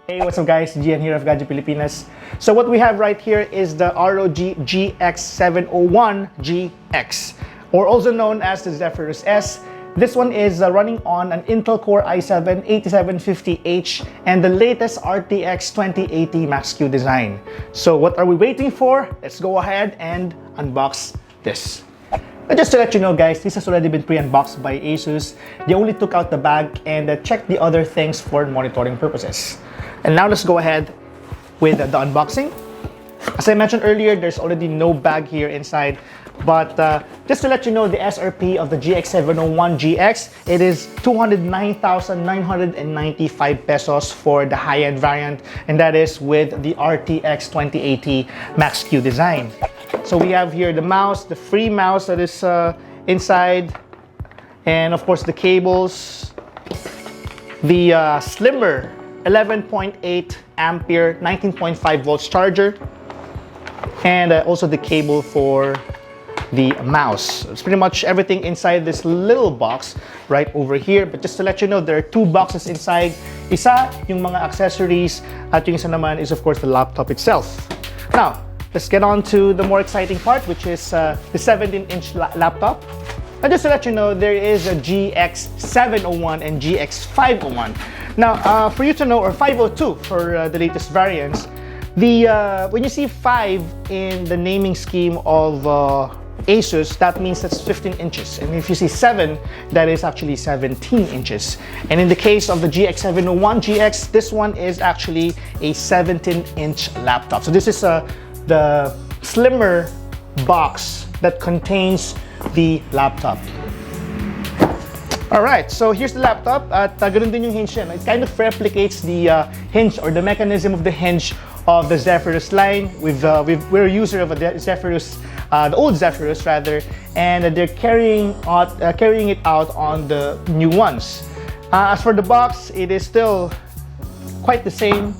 Hey, what's up guys? Gian here of Gadget Pilipinas. So what we have right here is the ROG GX701 GX, or also known as the Zephyrus S. This one is running on an Intel Core i7-8750H and the latest RTX 2080 Max-Q design. So what are we waiting for? Let's go ahead and unbox this. Just to let you know guys, this has already been pre-unboxed by ASUS. They only took out the bag and checked the other things for monitoring purposes. And now let's go ahead with the unboxing. As I mentioned earlier, there's already no bag here inside. But just to let you know, the SRP of the GX701 GX, it is 209,995 pesos for the high-end variant, and that is with the RTX 2080 Max-Q design. So we have here the mouse, the free mouse that is inside, and of course the cables, the slimmer 11.8 ampere 19.5 volts charger, and also the cable for the mouse. It's pretty much everything inside this little box right over here. But just to let you know, there are two boxes inside. Isa yung mga accessories at yung isa naman is of course the laptop itself. Now, let's get on to the more exciting part, which is the 17-inch laptop. And just to let you know, there is a GX701 and GX501. Now, for you to know, or 502 for the latest variants, when you see 5 in the naming scheme of ASUS, that means that's 15 inches. And if you see 7, that is actually 17 inches. And in the case of the GX701 GX, this one is actually a 17-inch laptop. So this is the slimmer box that contains the laptop. Alright, so here's the laptop at ganun din yung hinge yan. It kind of replicates the hinge or the mechanism of the hinge of the Zephyrus line. We're a user of a Zephyrus, the old Zephyrus rather, and they're carrying it out on the new ones. As for the box, it is still quite the same.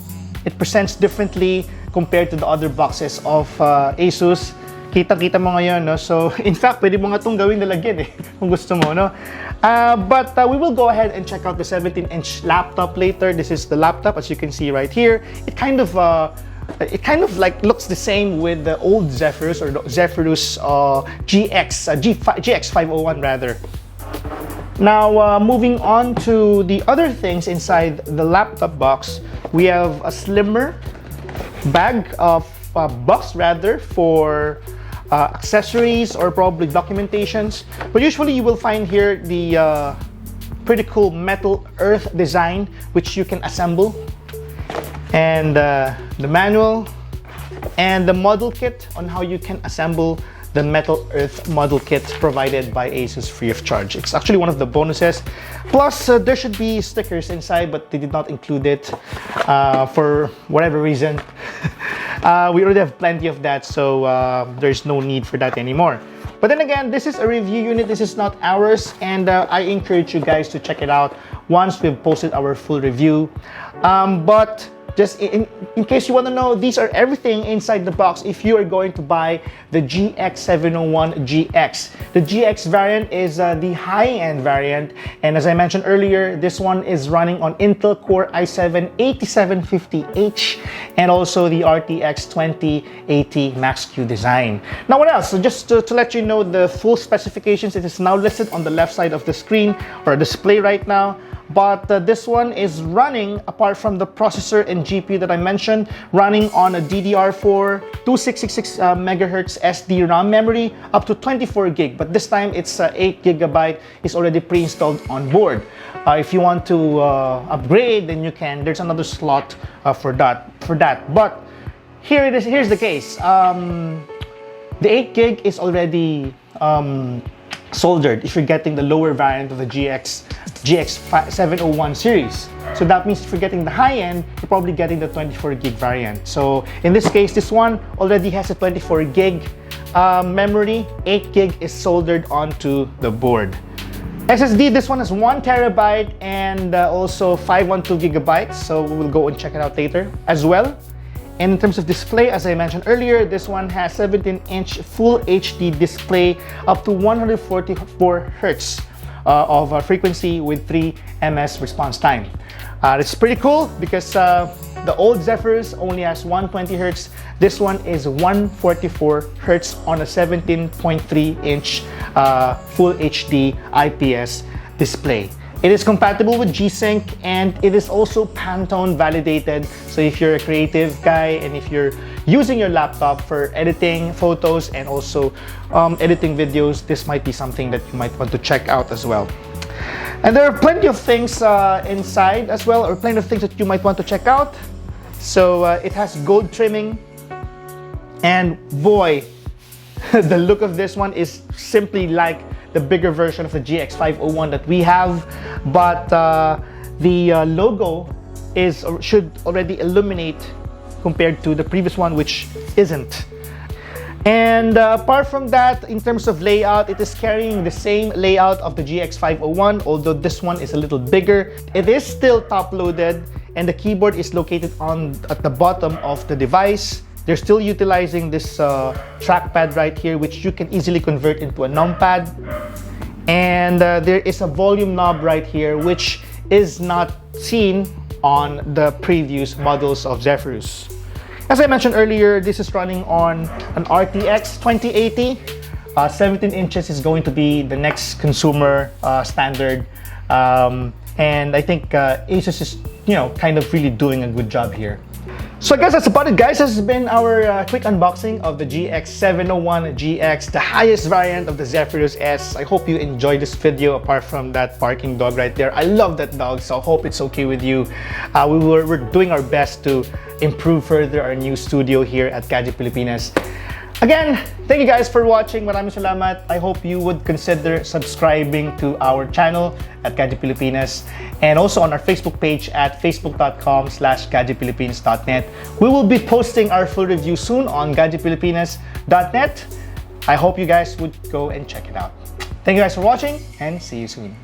It presents differently compared to the other boxes of ASUS. Kita-kita mo ngayon, no? So, in fact, pwede mo nga itong gawing lalagyan kung gusto mo, no? But we will go ahead and check out the 17-inch laptop later. This is the laptop, as you can see right here. It kind of like looks the same with the old Zephyrus or the Zephyrus GX501 rather. Now, moving on to the other things inside the laptop box, we have a slimmer bag of box rather for accessories or probably documentations. But usually you will find here the pretty cool metal earth design which you can assemble, and the manual and the model kit on how you can assemble the metal earth model kit provided by ASUS free of charge. It's actually one of the bonuses. Plus there should be stickers inside, but they did not include it for whatever reason. We already have plenty of that, so there's no need for that anymore. But then again, this is a review unit, this is not ours, and I encourage you guys to check it out once we've posted our full review. But just in case you want to know, these are everything inside the box if you are going to buy the GX701 GX. The GX variant is the high-end variant, and as I mentioned earlier, this one is running on Intel Core i7-8750H and also the RTX 2080 Max-Q design. Now what else? So just to let you know the full specifications, it is now listed on the left side of the screen or display right now. But this one is running, apart from the processor and GPU that I mentioned, running on a DDR4 2666 MHz SD-RAM memory up to 24 gig. But this time it's 8 GB is already pre-installed on board. If you want to upgrade, then you can. There's another slot for that. But here it is. Here's the case. The 8 gig is already soldered if you're getting the lower variant of the GX701 series. So that means if you're getting the high end, you're probably getting the 24 gig variant. So in this case, this one already has a 24 gig memory. 8 gig is soldered onto the board. SSD, this one is 1 terabyte and also 512 gigabytes. So we will go and check it out later as well. And in terms of display, as I mentioned earlier, this one has 17-inch Full HD display up to 144 Hz of frequency with 3 ms response time. It's pretty cool because The old Zephyrus only has 120 Hz. This one is 144 Hz on a 17.3-inch Full HD IPS display. It is compatible with G-Sync, and it is also Pantone validated. So if you're a creative guy and if you're using your laptop for editing photos and also editing videos, this might be something that you might want to check out as well. And there are plenty of things inside as well, or plenty of things that you might want to check out. So it has gold trimming, and boy, the look of this one is simply like the bigger version of the GX701 that we have, but the logo should already illuminate compared to the previous one, which isn't. And apart from that, in terms of layout, it is carrying the same layout of the GX701, although this one is a little bigger. It is still top-loaded, and the keyboard is located at the bottom of the device. They're still utilizing this trackpad right here, which you can easily convert into a numpad. And there is a volume knob right here, which is not seen on the previous models of Zephyrus. As I mentioned earlier, this is running on an RTX 2080. 17 inches is going to be the next consumer standard. And I think ASUS is, kind of really doing a good job here. So I guess that's about it, guys. This has been our quick unboxing of the GX701 GX, the highest variant of the Zephyrus S. I hope you enjoyed this video, apart from that barking dog right there. I love that dog, so I hope it's okay with you. We're doing our best to improve further our new studio here at Gadget Pilipinas. Again, thank you guys for watching. Maraming salamat. I hope you would consider subscribing to our channel at Gadget Pilipinas, and also on our Facebook page at facebook.com/gadgetpilipinas.net. We will be posting our full review soon on gadgetpilipinas.net. I hope you guys would go and check it out. Thank you guys for watching, and see you soon.